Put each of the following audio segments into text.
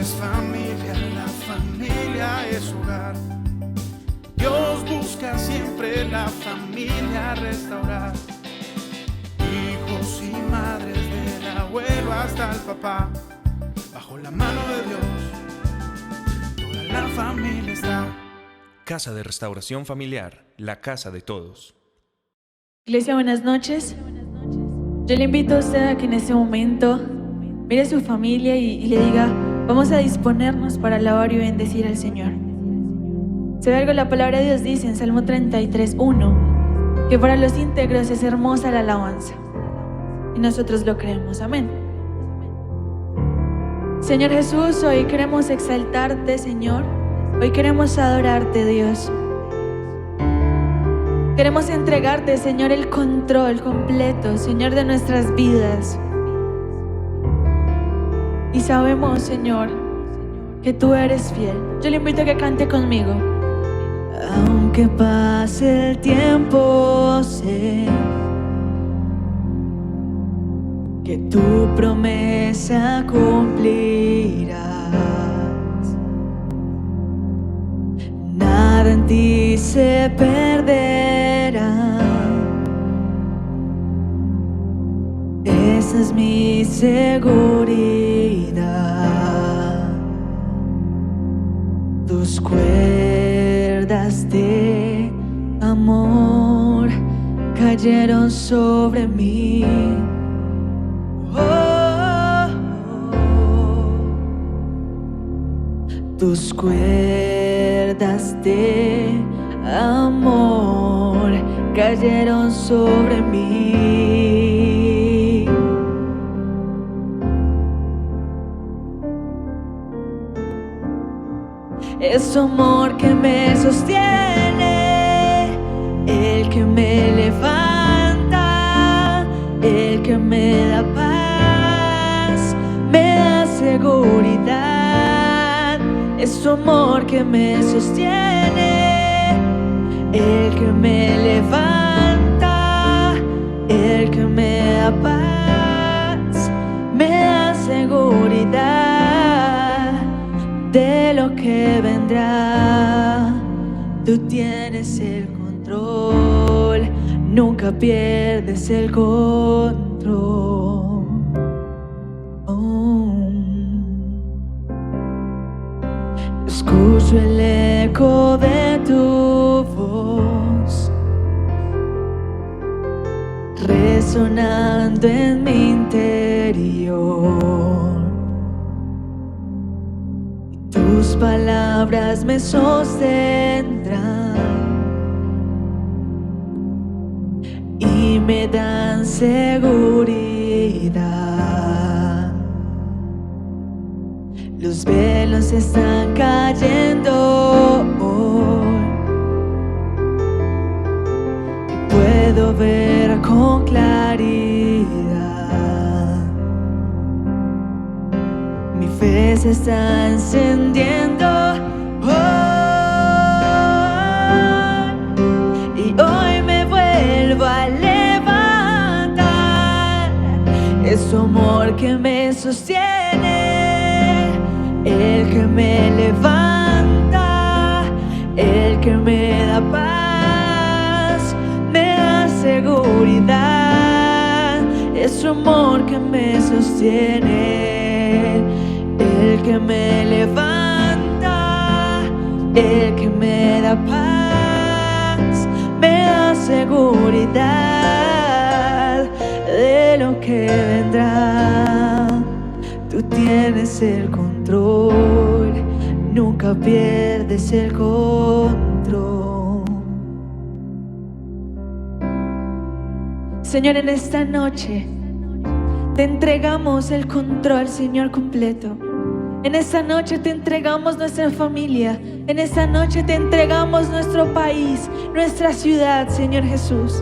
es familia, la familia es hogar. Dios busca siempre la familia restaurar. Hijos y madres, del abuelo hasta el papá, bajo la mano de Dios, toda la familia está. Casa de Restauración Familiar, la casa de todos. Iglesia, buenas noches. Yo le invito a usted a que en este momento mire a su familia y le diga: vamos a disponernos para alabar y bendecir al Señor. ¿Sabe algo? La palabra de Dios dice en Salmo 33:1 que para los íntegros es hermosa la alabanza. Y nosotros lo creemos. Amén. Señor Jesús, hoy queremos exaltarte, Señor. Hoy queremos adorarte, Dios. Queremos entregarte, Señor, el control completo, Señor, de nuestras vidas. Y sabemos, Señor, que tú eres fiel. Yo le invito a que cante conmigo. Aunque pase el tiempo, sé que tu promesa cumplirás. Nada en ti se perderá. Esa es mi seguridad. Tus cuerdas de amor cayeron sobre mí. Tus cuerdas de amor cayeron sobre mí. Es tu amor que me sostiene, el que me levanta, el que me da paz, me da seguridad. Es tu amor que me sostiene, el que me levanta, el que me da paz, me da seguridad de lo que vendrá. Tú tienes el control, nunca pierdes el control. Escucho el eco de tu voz resonando en mi interior. Tus palabras me sostendrán y me dan seguridad. Los velos están cayendo hoy y puedo ver con claridad. Mi fe se está encendiendo hoy y hoy me vuelvo a levantar. Es tu amor que me sostiene, el que me levanta, el que me da paz, me da seguridad. Es tu amor que me sostiene, el que me levanta, el que me da paz, me da seguridad de lo que vendrá. Tú tienes el control, nunca pierdes el control. Señor, en esta noche te entregamos el control, Señor, completo. En esta noche te entregamos nuestra familia. En esta noche te entregamos nuestro país, nuestra ciudad, Señor Jesús.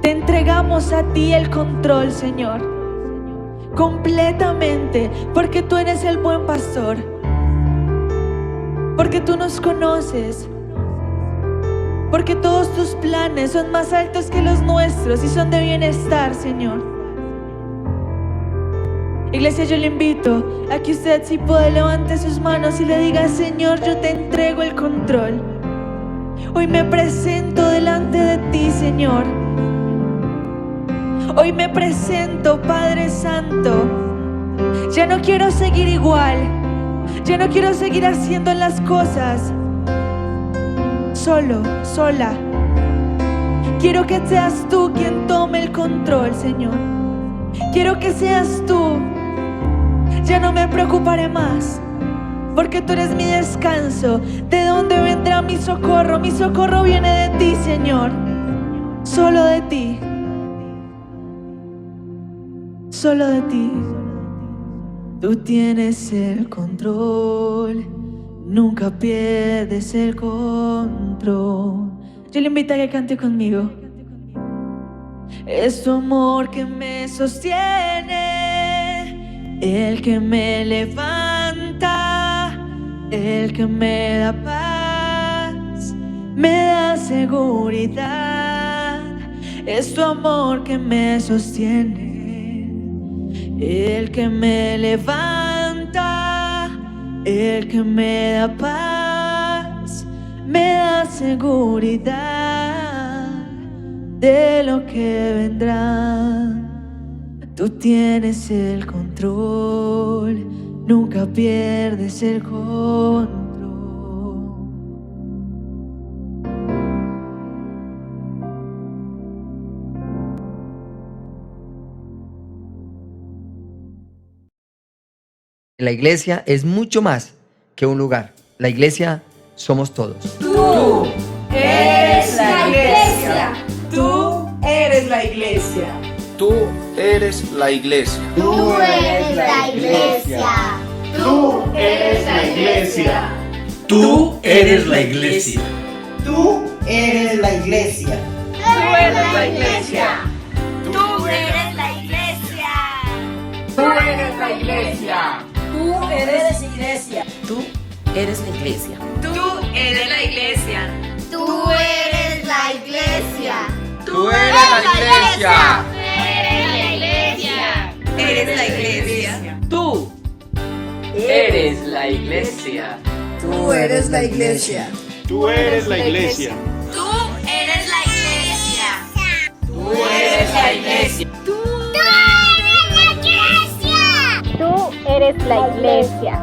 Te entregamos a ti el control, Señor, completamente, porque tú eres el buen pastor, porque tú nos conoces, porque todos tus planes son más altos que los nuestros y son de bienestar, Señor. Iglesia, yo le invito a que usted, si puede, levante sus manos y le diga: Señor, yo te entrego el control. Hoy me presento delante de ti, Señor. Hoy me presento, Padre Santo. Ya no quiero seguir igual. Ya no quiero seguir haciendo las cosas sola. Quiero que seas tú quien tome el control, Señor. Quiero que seas tú. Ya no me preocuparé más, porque tú eres mi descanso. ¿De dónde vendrá mi socorro? Mi socorro viene de ti, Señor. Solo de ti. Solo de ti. Tú tienes el control. Nunca pierdes el control. Yo le invito a que cante conmigo. Es tu amor que me sostiene, el que me levanta, el que me da paz, me da seguridad. Es tu amor que me sostiene, el que me levanta, el que me da paz, me da seguridad de lo que vendrá. Tú tienes el control, nunca pierdes el control. La iglesia es mucho más que un lugar. La iglesia somos todos. Tú eres la iglesia. Tú eres la iglesia. Tú eres la iglesia. Tú eres la iglesia. Tú eres la iglesia. Tú eres la iglesia. Tú eres la iglesia. Tú eres la iglesia. Tú eres la iglesia. Tú eres la iglesia. Tú eres iglesia. Tú eres la iglesia. Tú eres la iglesia. Tú eres la iglesia. Tú eres la iglesia. Eres la iglesia. Tú eres la iglesia. Tú eres la iglesia. Tú eres la iglesia. Tú eres la iglesia. Tú eres la iglesia. Tú eres la iglesia.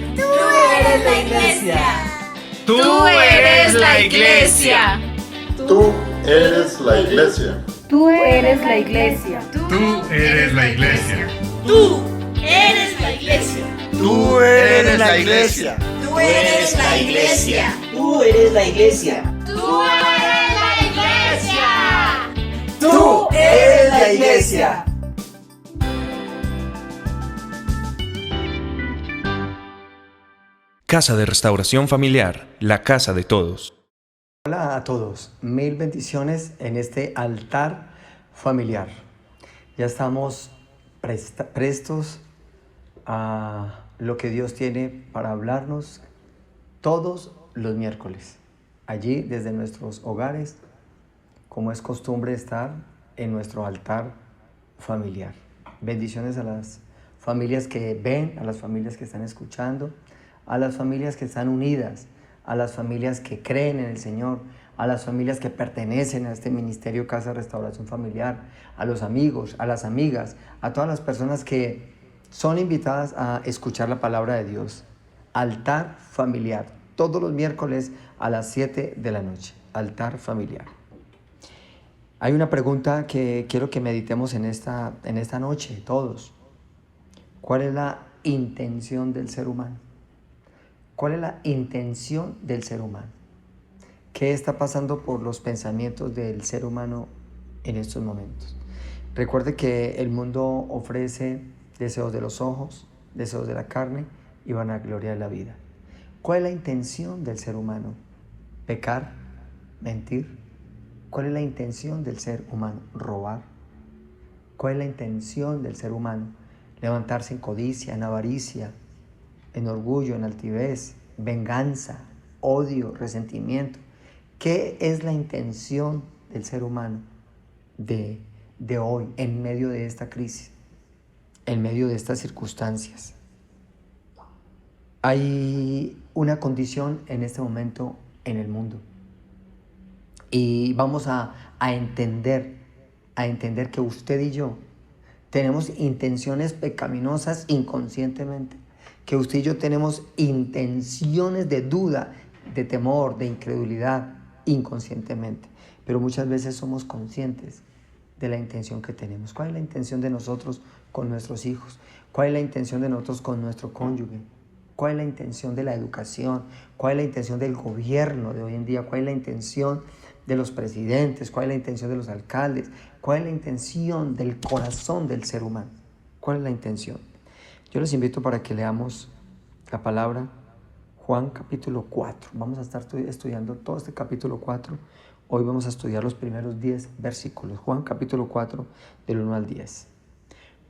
Tú eres la iglesia. Tú eres la iglesia. Tú eres la iglesia. Tú eres la iglesia. Tú eres la iglesia. Tú eres la iglesia. Tú eres la iglesia. Tú eres la iglesia. Tú eres la iglesia. Tú eres la iglesia. Tú eres la iglesia. Tú eres la iglesia. Casa de Restauración Familiar, la casa de todos. Hola a todos, mil bendiciones en este altar familiar. Ya estamos prestos a lo que Dios tiene para hablarnos todos los miércoles. Allí desde nuestros hogares, como es costumbre estar en nuestro altar familiar. Bendiciones a las familias que ven, a las familias que están escuchando, a las familias que están unidas, a las familias que creen en el Señor, a las familias que pertenecen a este ministerio Casa de Restauración Familiar, a los amigos, a las amigas, a todas las personas que son invitadas a escuchar la palabra de Dios. Altar familiar, todos los miércoles a las 7 de la noche, altar familiar. Hay una pregunta que quiero que meditemos en esta noche, todos. ¿Cuál es la intención del ser humano? ¿Cuál es la intención del ser humano? ¿Qué está pasando por los pensamientos del ser humano en estos momentos? Recuerde que el mundo ofrece deseos de los ojos, deseos de la carne y vanagloria de la vida. ¿Cuál es la intención del ser humano? ¿Pecar? ¿Mentir? ¿Cuál es la intención del ser humano? ¿Robar? ¿Cuál es la intención del ser humano? Levantarse en codicia, en avaricia, en orgullo, en altivez, venganza, odio, resentimiento. ¿Qué es la intención del ser humano? De de hoy, en medio de esta crisis, en medio de estas circunstancias. Hay una condición en este momento en el mundo y vamos a entender que usted y yo tenemos intenciones pecaminosas inconscientemente, que usted y yo tenemos intenciones de duda, de temor, de incredulidad inconscientemente, pero muchas veces somos conscientes de la intención que tenemos. ¿Cuál es la intención de nosotros con nuestros hijos? ¿Cuál es la intención de nosotros con nuestro cónyuge? ¿Cuál es la intención de la educación? ¿Cuál es la intención del gobierno de hoy en día? ¿Cuál es la intención de los presidentes? ¿Cuál es la intención de los alcaldes? ¿Cuál es la intención del corazón del ser humano? ¿Cuál es la intención? Yo les invito para que leamos la palabra Juan capítulo 4. Vamos a estar estudiando todo este capítulo 4. Hoy vamos a estudiar los primeros 10 versículos. Juan capítulo 4 del 1 al 10.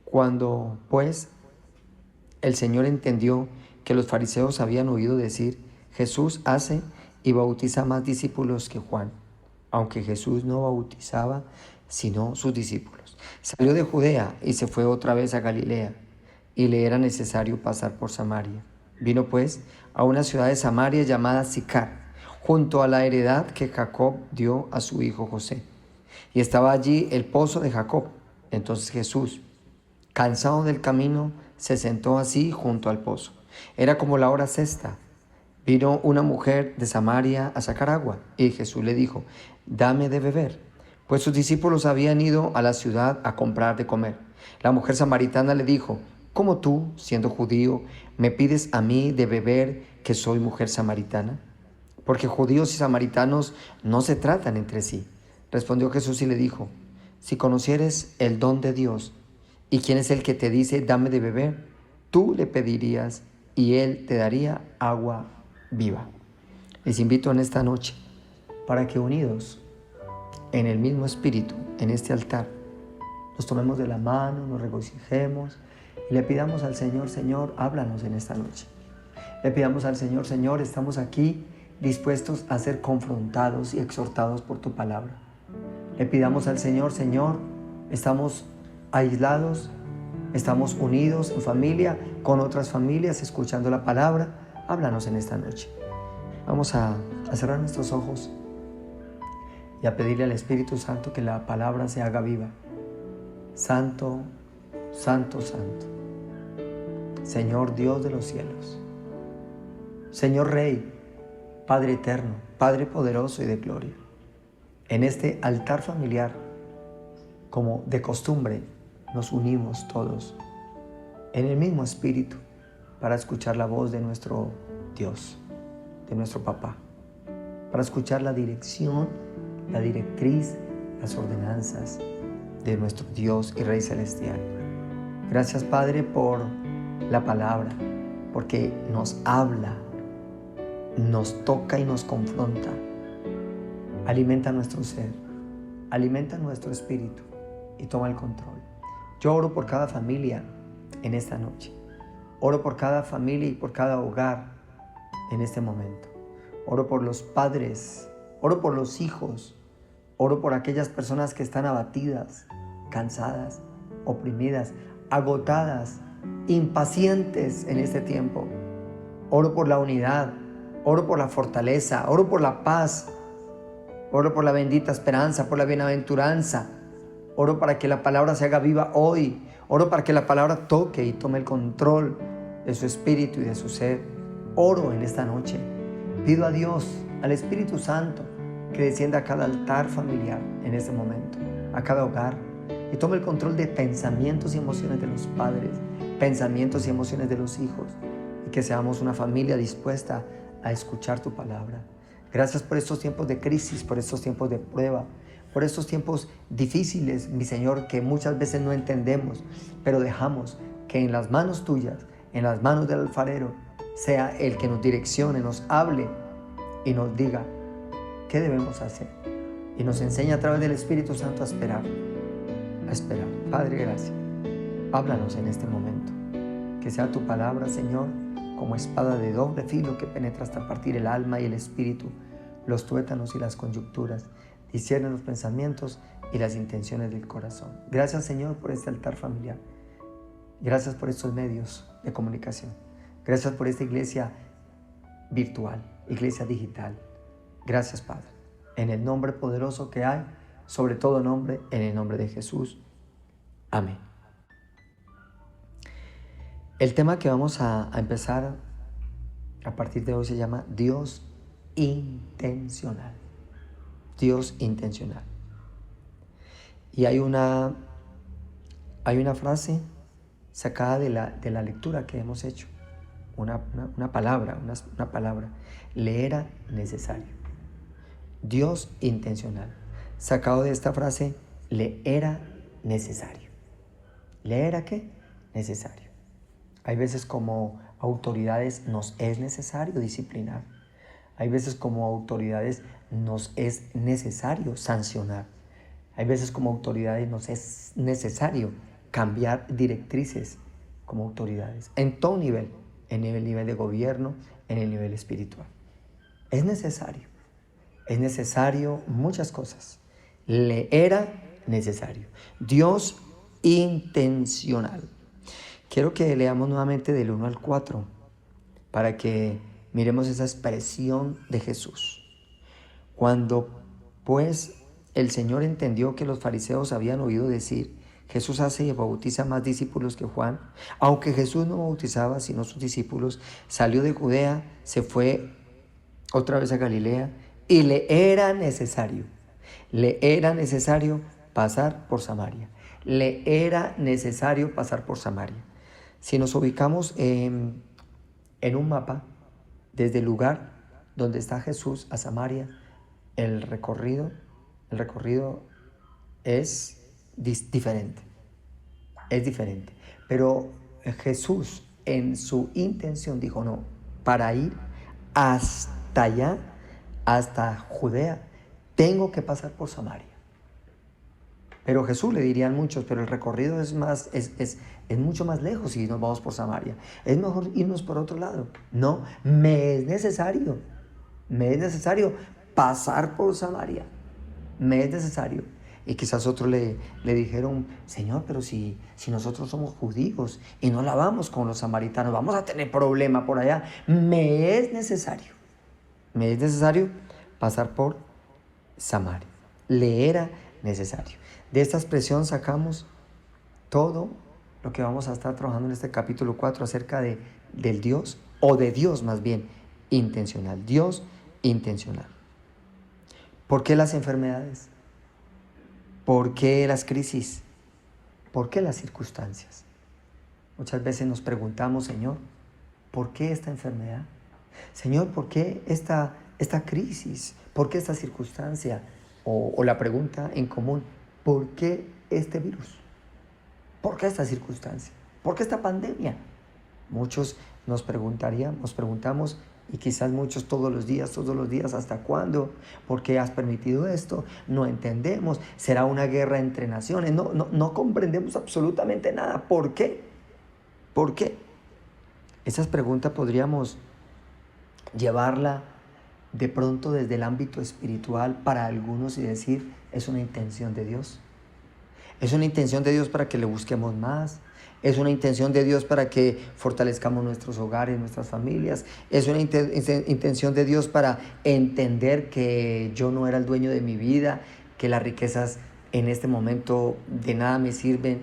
Cuando pues el Señor entendió que los fariseos habían oído decir: Jesús hace y bautiza más discípulos que Juan, aunque Jesús no bautizaba sino sus discípulos. Salió de Judea y se fue otra vez a Galilea, y le era necesario pasar por Samaria. Vino pues a una ciudad de Samaria llamada Sicar, junto a la heredad que Jacob dio a su hijo José. Y estaba allí el pozo de Jacob. Entonces Jesús, cansado del camino, se sentó así junto al pozo. Era como la hora sexta. Vino una mujer de Samaria a sacar agua, y Jesús le dijo: dame de beber, pues sus discípulos habían ido a la ciudad a comprar de comer. La mujer samaritana le dijo: ¿cómo tú, siendo judío, me pides a mí de beber, que soy mujer samaritana? Porque judíos y samaritanos no se tratan entre sí. Respondió Jesús y le dijo: si conocieres el don de Dios, y quién es el que te dice dame de beber, tú le pedirías y él te daría agua viva. Les invito en esta noche para que unidos en el mismo espíritu, en este altar, nos tomemos de la mano, nos regocijemos y le pidamos al Señor: Señor, háblanos en esta noche. Le pidamos al Señor: Señor, estamos aquí dispuestos a ser confrontados y exhortados por tu palabra. Le pidamos al Señor: Señor, estamos aislados, estamos unidos en familia, con otras familias, escuchando la palabra. Háblanos en esta noche. Vamos a cerrar nuestros ojos y a pedirle al Espíritu Santo que la palabra se haga viva. Santo, santo, santo, Señor Dios de los cielos, Señor Rey, Padre eterno, Padre poderoso y de gloria, en este altar familiar, como de costumbre, nos unimos todos en el mismo espíritu para escuchar la voz de nuestro Dios, de nuestro Papá, para escuchar la dirección, la directriz, las ordenanzas de nuestro Dios y Rey Celestial. Gracias, Padre, por la palabra, porque nos habla, nos toca y nos confronta. Alimenta nuestro ser, alimenta nuestro espíritu y toma el control. Yo oro por cada familia en esta noche. Oro por cada familia y por cada hogar en este momento. Oro por los padres, oro por los hijos, oro por aquellas personas que están abatidas, cansadas, oprimidas, agotadas, impacientes en este tiempo. Oro por la unidad, oro por la fortaleza, oro por la paz, oro por la bendita esperanza, por la bienaventuranza. Oro para que la palabra se haga viva hoy. Oro para que la palabra toque y tome el control de su espíritu y de su ser. Oro en esta noche. Pido a Dios, al Espíritu Santo, que descienda a cada altar familiar en este momento, a cada hogar, y tome el control de pensamientos y emociones de los padres, pensamientos y emociones de los hijos, y que seamos una familia dispuesta a escuchar tu palabra. Gracias por estos tiempos de crisis, por estos tiempos de prueba, por estos tiempos difíciles, mi Señor, que muchas veces no entendemos, pero dejamos que en las manos tuyas, en las manos del alfarero, sea el que nos direccione, nos hable y nos diga qué debemos hacer. Y nos enseña a través del Espíritu Santo a esperar. A esperar. Padre, gracias. Háblanos en este momento. Que sea tu palabra, Señor, como espada de doble filo que penetra hasta partir el alma y el espíritu, los tuétanos y las conyunturas. discierne los pensamientos y las intenciones del corazón. Gracias, Señor, por este altar familiar. Gracias por estos medios de comunicación. Gracias por esta iglesia virtual, iglesia digital. Gracias, Padre. En el nombre poderoso que hay, sobre todo nombre, en el nombre de Jesús. Amén. El tema que vamos a empezar a partir de hoy se llama Dios intencional. Dios intencional. Y hay una frase sacada de la lectura que hemos hecho. Una palabra. Le era necesario. Dios intencional. Sacado de esta frase, le era necesario. ¿Le era qué? Necesario. Hay veces como autoridades nos es necesario disciplinar. Hay veces como autoridades nos es necesario sancionar. Hay veces como autoridades nos es necesario cambiar directrices como autoridades. En todo nivel, en el nivel de gobierno, en el nivel espiritual. Es necesario. Es necesario muchas cosas. Le era necesario. Dios intencional. Quiero que leamos nuevamente del 1 al 4 para que miremos esa expresión de Jesús. Cuando pues el Señor entendió que los fariseos habían oído decir: Jesús hace y bautiza más discípulos que Juan. Aunque Jesús no bautizaba sino sus discípulos, salió de Judea, se fue otra vez a Galilea y le era necesario pasar por Samaria. Le era necesario pasar por Samaria. Si nos ubicamos en un mapa, desde el lugar donde está Jesús a Samaria, el recorrido es diferente. Es diferente. Pero Jesús en su intención dijo: no, para ir hasta allá, hasta Judea, tengo que pasar por Samaria. Pero Jesús, le dirían muchos, pero el recorrido es mucho más lejos si nos vamos por Samaria. Es mejor irnos por otro lado. No, me es necesario pasar por Samaria. Me es necesario. Y quizás otros le dijeron: Señor, pero si nosotros somos judíos y no la vamos con los samaritanos, vamos a tener problema por allá. Me es necesario pasar por Samaria. Le era necesario. De esta expresión sacamos todo lo que vamos a estar trabajando en este capítulo 4 acerca del Dios, o de Dios más bien, intencional. Dios intencional. ¿Por qué las enfermedades? ¿Por qué las crisis? ¿Por qué las circunstancias? Muchas veces nos preguntamos: Señor, ¿por qué esta enfermedad? Señor, ¿por qué esta crisis? ¿Por qué esta circunstancia? O la pregunta en común: ¿por qué este virus? ¿Por qué esta circunstancia? ¿Por qué esta pandemia? Muchos nos preguntamos, y quizás muchos todos los días, ¿hasta cuándo? ¿Por qué has permitido esto? No entendemos. ¿Será una guerra entre naciones? No comprendemos absolutamente nada. ¿Por qué? ¿Por qué? Esas preguntas podríamos llevarla de pronto desde el ámbito espiritual para algunos y decir: es una intención de Dios. Es una intención de Dios para que le busquemos más. Es una intención de Dios para que fortalezcamos nuestros hogares, nuestras familias. Es una intención de Dios para entender que yo no era el dueño de mi vida, que las riquezas en este momento de nada me sirven.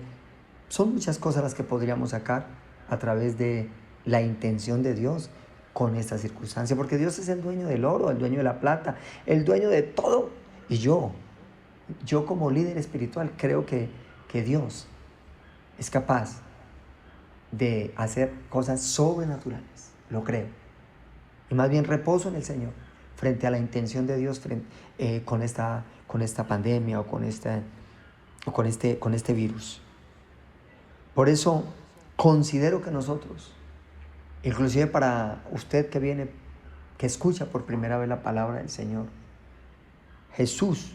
Son muchas cosas las que podríamos sacar a través de la intención de Dios con esta circunstancia, porque Dios es el dueño del oro, el dueño de la plata, el dueño de todo. Y yo como líder espiritual creo que Dios es capaz de hacer cosas sobrenaturales. Lo creo. Y más bien reposo en el Señor frente a la intención de Dios con esta pandemia o con este virus. Por eso considero que nosotros, inclusive para usted que escucha por primera vez la palabra del Señor, Jesús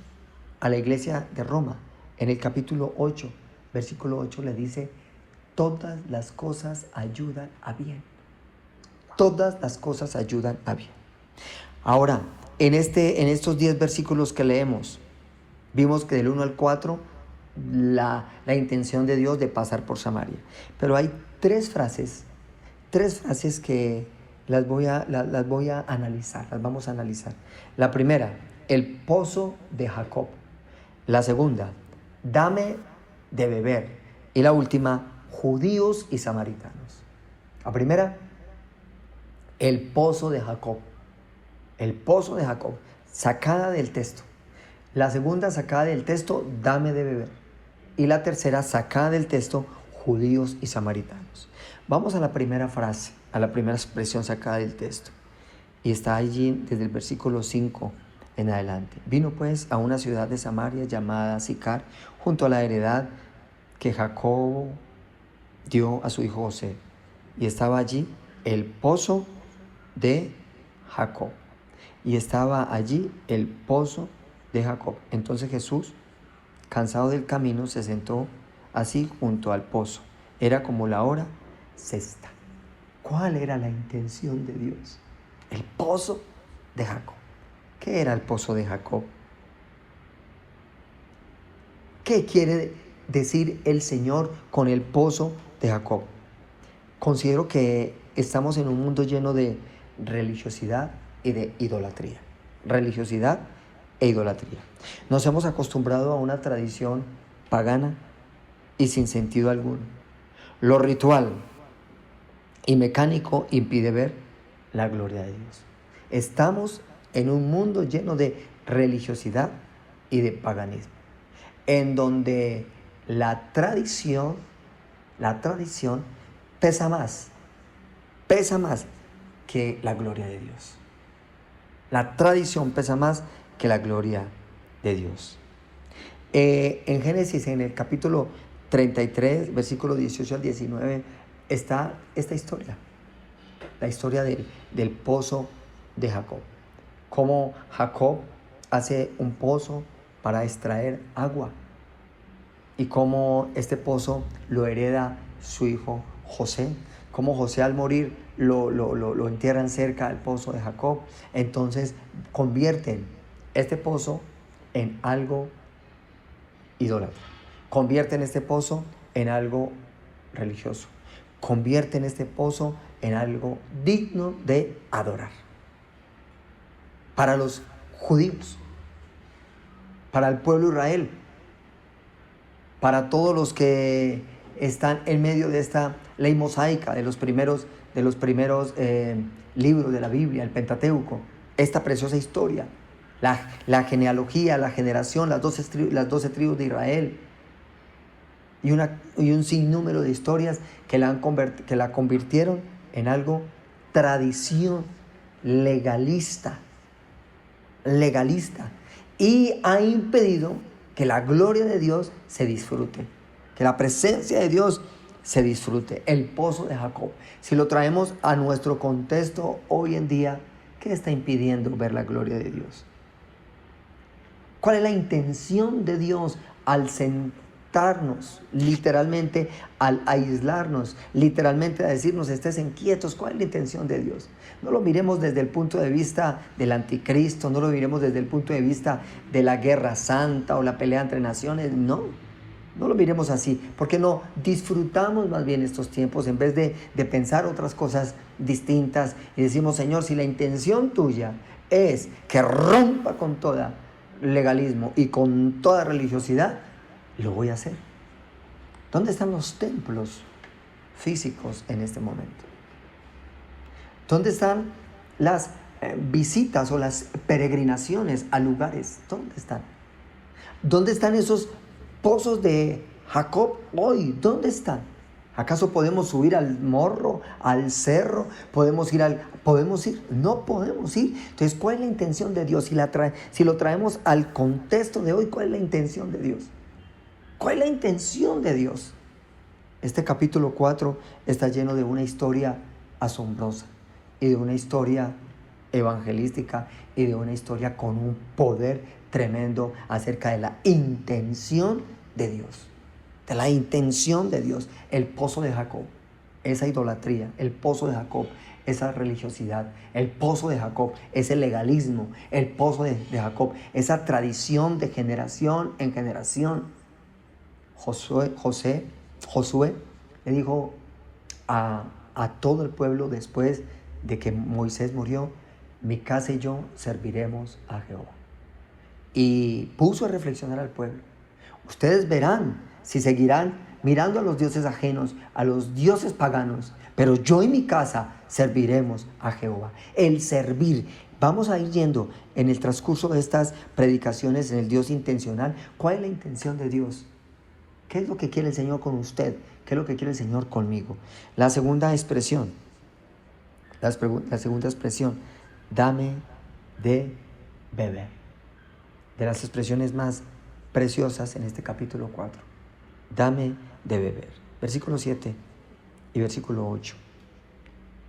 a la iglesia de Roma, en el capítulo 8, versículo 8, le dice: todas las cosas ayudan a bien. Todas las cosas ayudan a bien. Ahora, en estos 10 versículos que leemos, Vimos que del 1 al 4 la intención de Dios de pasar por Samaria. Pero hay tres frases que las voy a analizar, las vamos a analizar. La primera, el pozo de Jacob. La segunda, dame de beber. Y la última, judíos y samaritanos. La primera, el pozo de Jacob. El pozo de Jacob, sacada del texto. La segunda, sacada del texto, dame de beber. Y la tercera, sacada del texto, judíos y samaritanos. Vamos a la primera frase, a la primera expresión sacada del texto. Y está allí desde el versículo 5 en adelante. Vino pues a una ciudad de Samaria llamada Sicar, junto a la heredad que Jacob dio a su hijo José. Y estaba allí el pozo de Jacob. Y estaba allí el pozo de Jacob. Entonces Jesús, cansado del camino, se sentó así junto al pozo. Era como la hora sexta. ¿Cuál era la intención de Dios? El pozo de Jacob. ¿Qué era el pozo de Jacob? ¿Qué quiere decir el Señor con el pozo de Jacob? Considero que estamos en un mundo lleno de religiosidad y de idolatría. Religiosidad e idolatría. Nos hemos acostumbrado a una tradición pagana y sin sentido alguno. Lo ritual y mecánico impide ver la gloria de Dios. Estamos en un mundo lleno de religiosidad y de paganismo, en donde la tradición pesa más que la gloria de Dios. La tradición pesa más que la gloria de Dios. En Génesis, en el capítulo 33, versículo 18 al 19, está esta historia. La historia del pozo de Jacob. Cómo Jacob hace un pozo para extraer agua. Y cómo este pozo lo hereda su hijo José. Cómo José, al morir, lo entierran cerca del pozo de Jacob. Entonces convierten este pozo en algo idólatra. Convierten este pozo en algo religioso. Convierten este pozo en algo digno de adorar. Para los judíos, para el pueblo de Israel, para todos los que están en medio de esta ley mosaica, de los primeros libros de la Biblia, el Pentateuco, esta preciosa historia, la genealogía, la generación, las 12 tribus de Israel, y un sinnúmero de historias que la convirtieron en algo tradición legalista, y ha impedido que la gloria de Dios se disfrute, que la presencia de Dios se disfrute. El pozo de Jacob, si lo traemos a nuestro contexto hoy en día, ¿qué está impidiendo ver la gloria de Dios? ¿Cuál es la intención de Dios al sentarnos, literalmente, al aislarnos, literalmente a decirnos estén quietos? ¿Cuál es la intención de Dios? No lo miremos desde el punto de vista del anticristo, no lo miremos desde el punto de vista de la guerra santa o la pelea entre naciones, no lo miremos así, porque no disfrutamos más bien estos tiempos en vez de pensar otras cosas distintas y decimos, Señor, si la intención tuya es que rompa con todo legalismo y con toda religiosidad, lo voy a hacer. ¿Dónde están los templos físicos en este momento? ¿Dónde están las visitas o las peregrinaciones a lugares? ¿Dónde están? ¿Dónde están esos pozos de Jacob hoy? ¿Dónde están? ¿Acaso podemos subir al morro, al cerro? ¿Podemos ir? No podemos ir. Entonces, ¿cuál es la intención de Dios? Si lo traemos al contexto de hoy, ¿cuál es la intención de Dios? ¿Cuál es la intención de Dios? Este capítulo 4 está lleno de una historia asombrosa y de una historia evangelística y de una historia con un poder tremendo acerca de la intención de Dios. De la intención de Dios. El pozo de Jacob. esa idolatría, el pozo de Jacob, esa religiosidad, el pozo de Jacob, ese legalismo, el pozo de Jacob, esa tradición de generación en generación. Josué le dijo a todo el pueblo después de que Moisés murió: mi casa y yo serviremos a Jehová. Y puso a reflexionar al pueblo: ustedes verán si seguirán mirando a los dioses ajenos, a los dioses paganos, pero yo y mi casa serviremos a Jehová. El servir. Vamos a ir yendo en el transcurso de estas predicaciones en el Dios intencional. ¿Cuál es la intención de Dios? ¿Qué es lo que quiere el Señor con usted? ¿Qué es lo que quiere el Señor conmigo? La segunda expresión, dame de beber. De las expresiones más preciosas en este capítulo 4. Dame de beber. Versículo 7 y versículo 8.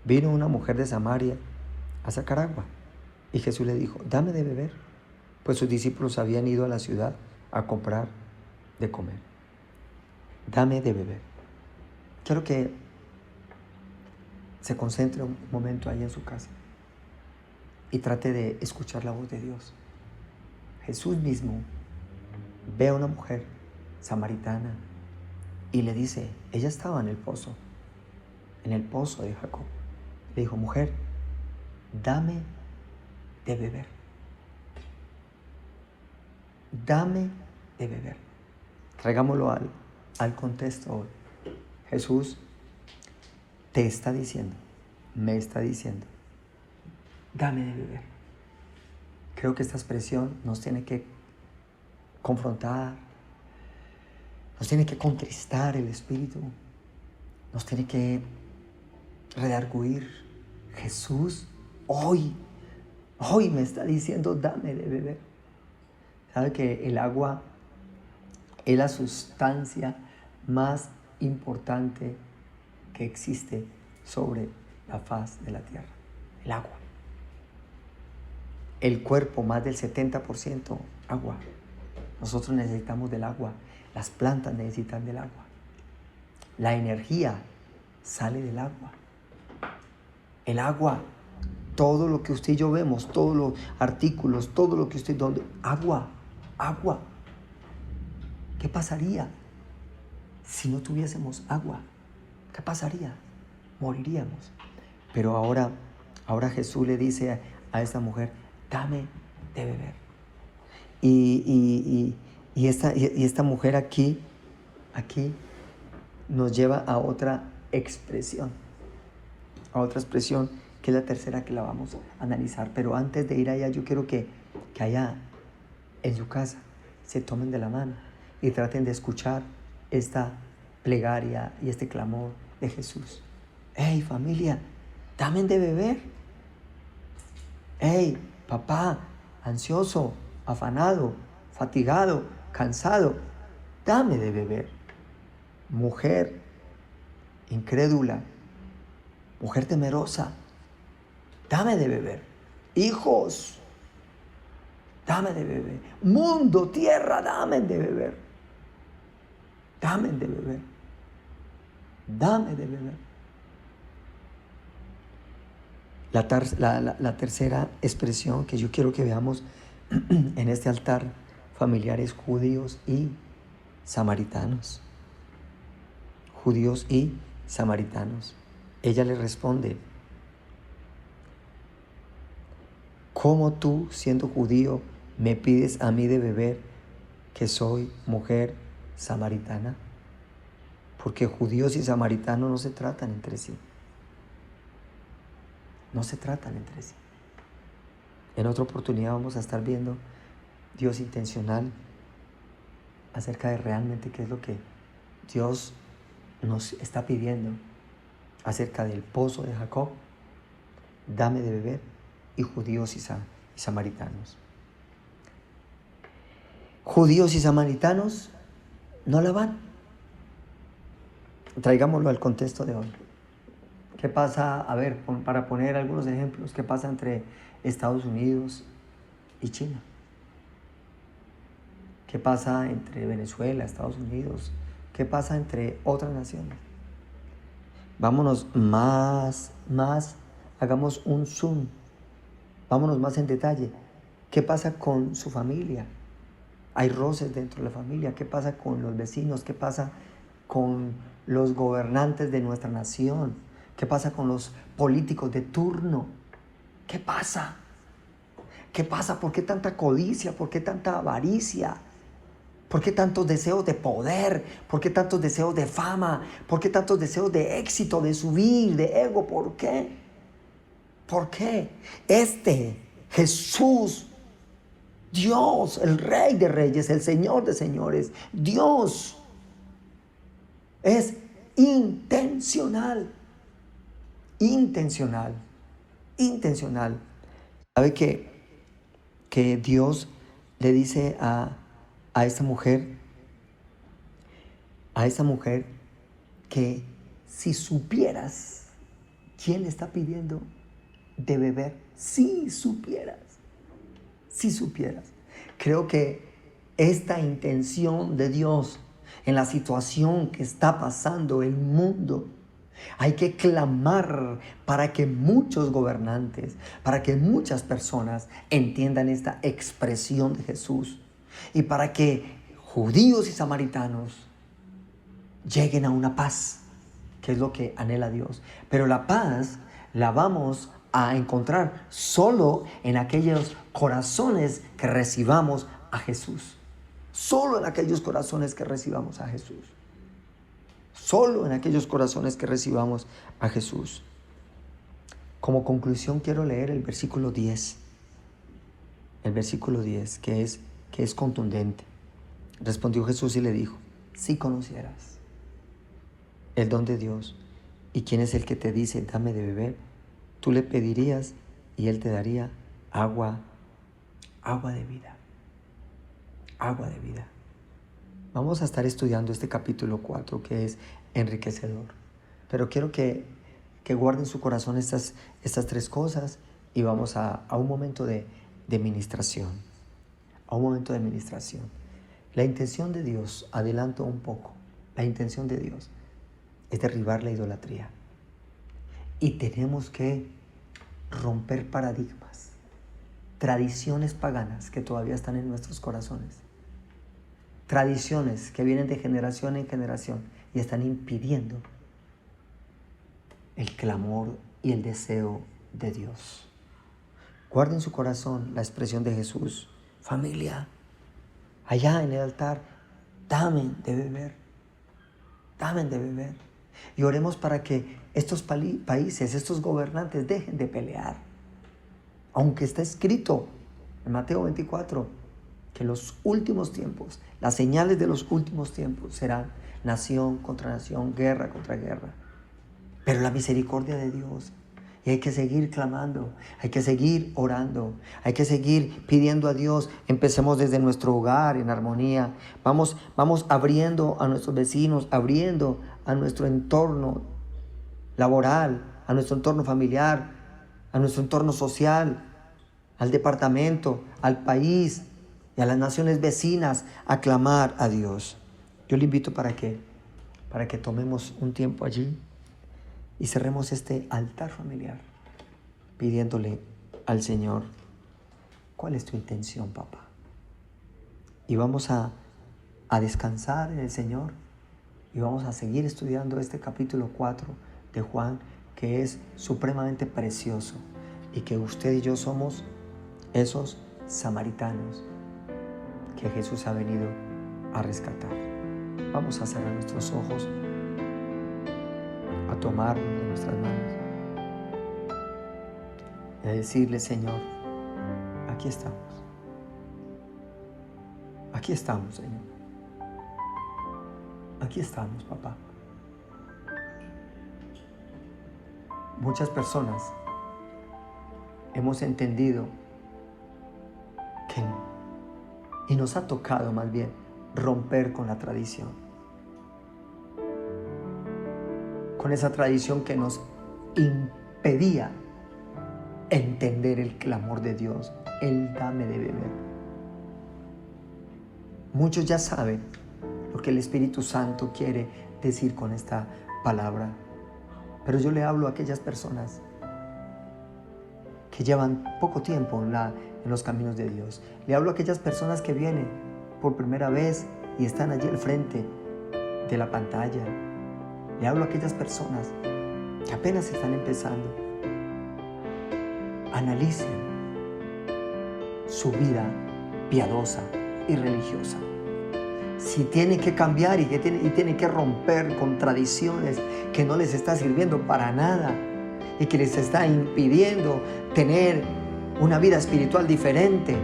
Vino una mujer de Samaria a sacar agua, y Jesús le dijo: dame de beber, pues sus discípulos habían ido a la ciudad a comprar de comer. Dame de beber. Quiero que se concentre un momento ahí en su casa y trate de escuchar la voz de Dios. Jesús mismo ve a una mujer samaritana y le dice, ella estaba en el pozo de Jacob. Le dijo: mujer, dame de beber. Dame de beber. Traigámoslo al contexto hoy. Jesús te está diciendo, me está diciendo, dame de beber. Creo que esta expresión nos tiene que confrontar, nos tiene que contristar el espíritu, nos tiene que redarguir. Jesús hoy me está diciendo, dame de beber. ¿Sabe que el agua es la sustancia más importante que existe sobre la faz de la tierra? El agua. El cuerpo, más del 70% agua. Nosotros necesitamos del agua. Las plantas necesitan del agua. La energía sale del agua. El agua, todo lo que usted y yo vemos, todos los artículos, todo lo que usted... agua. ¿Qué pasaría si no tuviésemos agua? ¿Qué pasaría? Moriríamos. Pero ahora Jesús le dice a esta mujer, dame de beber. Y esta mujer aquí nos lleva a otra expresión. Que es la tercera que la vamos a analizar. Pero antes de ir allá, yo quiero que allá en su casa se tomen de la mano y traten de escuchar esta plegaria y este clamor de Jesús. ¡Hey, familia! ¡Dame de beber! ¡Hey, papá! Ansioso, afanado, fatigado, cansado. ¡Dame de beber! Mujer incrédula, mujer temerosa, dame de beber. Hijos, dame de beber. Mundo, tierra, dame de beber. Dame de beber. Dame de beber. La tercera expresión que yo quiero que veamos en este altar familiar es judíos y samaritanos. Judíos y samaritanos. Ella le responde: ¿cómo tú, siendo judío, me pides a mí de beber, que soy mujer samaritana? Porque judíos y samaritanos no se tratan entre sí. No se tratan entre sí. En otra oportunidad vamos a estar viendo Dios intencional acerca de realmente qué es lo que Dios nos está pidiendo acerca del pozo de Jacob, dame de beber, y judíos y samaritanos. Judíos y samaritanos no la van. Traigámoslo al contexto de hoy. ¿Qué pasa? A ver, para poner algunos ejemplos, ¿qué pasa entre Estados Unidos y China? ¿Qué pasa entre Venezuela, Estados Unidos? ¿Qué pasa entre otras naciones? Vámonos más, hagamos un zoom. Vámonos más en detalle. ¿Qué pasa con su familia? Hay roces dentro de la familia. ¿Qué pasa con los vecinos? ¿Qué pasa con los gobernantes de nuestra nación? ¿Qué pasa con los políticos de turno? ¿Qué pasa? ¿Qué pasa? ¿Por qué tanta codicia? ¿Por qué tanta avaricia? ¿Por qué tantos deseos de poder? ¿Por qué tantos deseos de fama? ¿Por qué tantos deseos de éxito, de subir, de ego? ¿Por qué? ¿Por qué? Jesús, Dios, el Rey de Reyes, el Señor de Señores, Dios es intencional. ¿Sabe que Dios le dice a esta mujer que si supieras quién le está pidiendo de beber, si supieras. Creo que esta intención de Dios en la situación que está pasando el mundo, hay que clamar para que muchos gobernantes, para que muchas personas entiendan esta expresión de Jesús y para que judíos y samaritanos lleguen a una paz, que es lo que anhela Dios. Pero la paz la vamos a encontrar solo en aquellos corazones que recibamos a Jesús. Solo en aquellos corazones que recibamos a Jesús. Solo en aquellos corazones que recibamos a Jesús. Como conclusión quiero leer el versículo 10. El versículo 10 que es contundente. Respondió Jesús y le dijo: si conocieras el don de Dios y quién es el que te dice dame de beber, tú le pedirías y él te daría agua de vida. Agua de vida. Vamos a estar estudiando este capítulo 4 que es enriquecedor. Pero quiero que guarden en su corazón estas tres cosas y vamos a un momento de ministración. A un momento de ministración. La intención de Dios, adelanto un poco, la intención de Dios es derribar la idolatría. Y tenemos que romper paradigmas, tradiciones paganas que todavía están en nuestros corazones. Tradiciones que vienen de generación en generación y están impidiendo el clamor y el deseo de Dios. Guarden en su corazón la expresión de Jesús: familia, allá en el altar, dame de beber. Y oremos para que estos países, estos gobernantes dejen de pelear. Aunque está escrito en Mateo 24 que los últimos tiempos, las señales de los últimos tiempos serán nación contra nación, guerra contra guerra. Pero la misericordia de Dios, y hay que seguir clamando, hay que seguir orando, hay que seguir pidiendo a Dios. Empecemos desde nuestro hogar en armonía. Vamos abriendo a nuestros vecinos, abriendo a nuestro entorno laboral, a nuestro entorno familiar, a nuestro entorno social, al departamento, al país y a las naciones vecinas a clamar a Dios. Yo le invito para que tomemos un tiempo allí y cerremos este altar familiar pidiéndole al Señor: ¿cuál es tu intención, papá? Y vamos a descansar en el Señor y vamos a seguir estudiando este capítulo 4 de Juan, que es supremamente precioso, y que usted y yo somos esos samaritanos que Jesús ha venido a rescatar. Vamos a cerrar nuestros ojos, a tomarnos de nuestras manos y a decirle: Señor, aquí estamos. Aquí estamos, Señor. Aquí estamos, papá. Muchas personas hemos entendido y nos ha tocado más bien romper con la tradición. Con esa tradición que nos impedía entender el clamor de Dios, el dame de beber. Muchos ya saben lo que el Espíritu Santo quiere decir con esta palabra. Pero yo le hablo a aquellas personas que llevan poco tiempo en los caminos de Dios. Le hablo a aquellas personas que vienen por primera vez y están allí al frente de la pantalla. Le hablo a aquellas personas que apenas están empezando. Analicen su vida piadosa y religiosa. Si tiene que cambiar y tiene que romper con tradiciones que no les está sirviendo para nada y que les está impidiendo tener una vida espiritual diferente,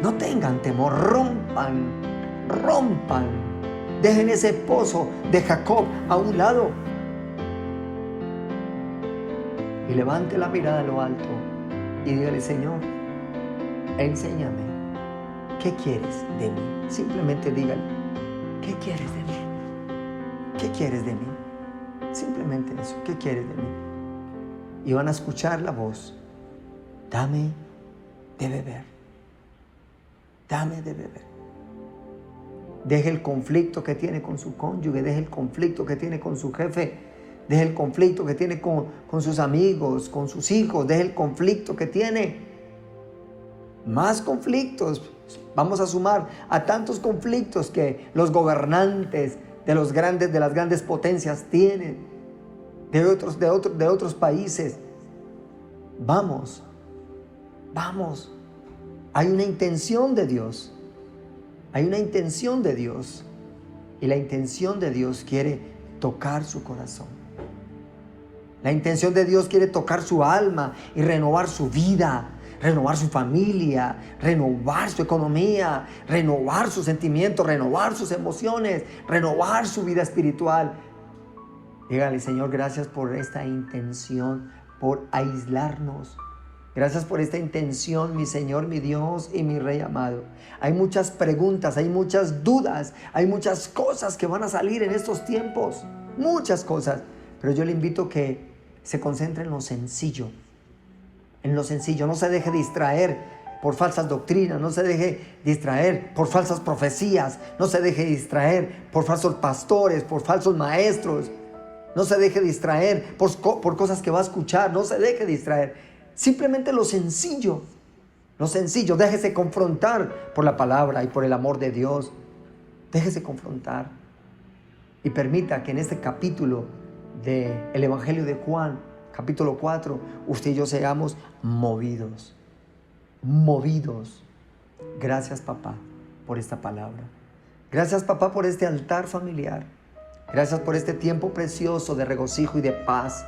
no tengan temor, rompan, dejen ese pozo de Jacob a un lado y levante la mirada a lo alto y dígale: Señor, enséñame, ¿qué quieres de mí? Simplemente dígale: ¿qué quieres de mí? ¿Qué quieres de mí? Simplemente eso, ¿qué quieres de mí? Y van a escuchar la voz: dame de beber, dame de beber. Deje el conflicto que tiene con su cónyuge, deje el conflicto que tiene con su jefe, deje el conflicto que tiene con sus amigos, con sus hijos, deje el conflicto que tiene. Más conflictos vamos a sumar a tantos conflictos que los gobernantes de las grandes potencias tienen, de otros países. Vamos. Hay una intención de Dios. Hay una intención de Dios. Y la intención de Dios quiere tocar su corazón. La intención de Dios quiere tocar su alma y renovar su vida, renovar su familia, renovar su economía, renovar sus sentimientos, renovar sus emociones, renovar su vida espiritual. Dígale: Señor, gracias por esta intención, por aislarnos. Gracias por esta intención, mi Señor, mi Dios y mi Rey amado. Hay muchas preguntas, hay muchas dudas, hay muchas cosas que van a salir en estos tiempos. Muchas cosas. Pero yo le invito a que se concentre en lo sencillo. En lo sencillo. No se deje distraer por falsas doctrinas. No se deje distraer por falsas profecías. No se deje distraer por falsos pastores, por falsos maestros. No se deje distraer por cosas que va a escuchar. No se deje distraer. Simplemente lo sencillo. Lo sencillo. Déjese confrontar por la palabra y por el amor de Dios. Déjese confrontar. Y permita que en este capítulo del Evangelio de Juan, capítulo 4, usted y yo seamos movidos. Gracias, papá, por esta palabra. Gracias, papá, por este altar familiar. Gracias por este tiempo precioso de regocijo y de paz.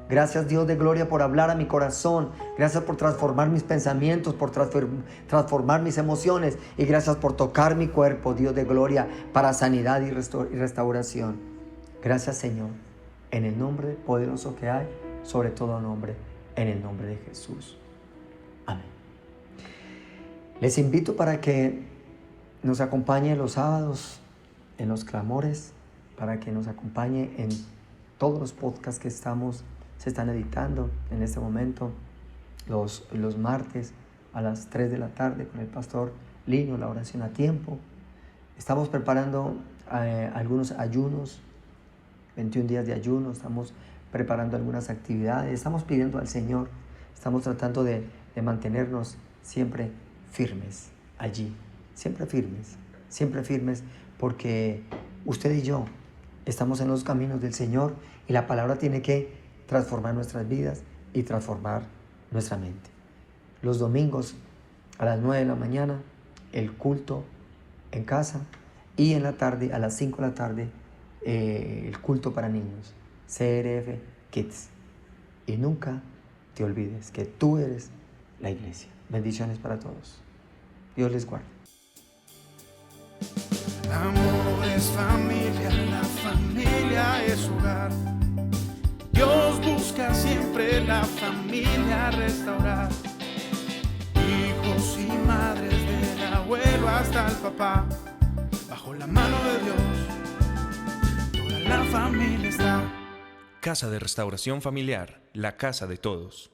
Gracias, Dios de gloria, por hablar a mi corazón. Gracias por transformar mis pensamientos, por transformar mis emociones. Y gracias por tocar mi cuerpo, Dios de gloria, para sanidad y restauración. Gracias, Señor, en el nombre poderoso que hay, sobre todo nombre, en el nombre de Jesús. Amén. Les invito para que nos acompañe los sábados en los clamores, para que nos acompañe en todos los podcasts que se están editando en este momento, los martes a las 3 de la tarde con el pastor Lino, la oración a tiempo. Estamos preparando algunos ayunos, 21 días de ayuno, estamos preparando algunas actividades, estamos pidiendo al Señor, estamos tratando de mantenernos siempre firmes allí, siempre firmes, porque usted y yo estamos en los caminos del Señor y la palabra tiene que transformar nuestras vidas y transformar nuestra mente. Los domingos a las 9 de la mañana, el culto en casa, y en la tarde, a las 5 de la tarde, el culto para niños, CRF Kids. Y nunca te olvides que tú eres la iglesia. Bendiciones para todos. Dios les guarde. El amor es familia, la familia es hogar. Dios busca siempre la familia restaurar. Hijos y madres, del abuelo hasta el papá, bajo la mano de Dios, toda la familia está. Casa de Restauración Familiar, la casa de todos.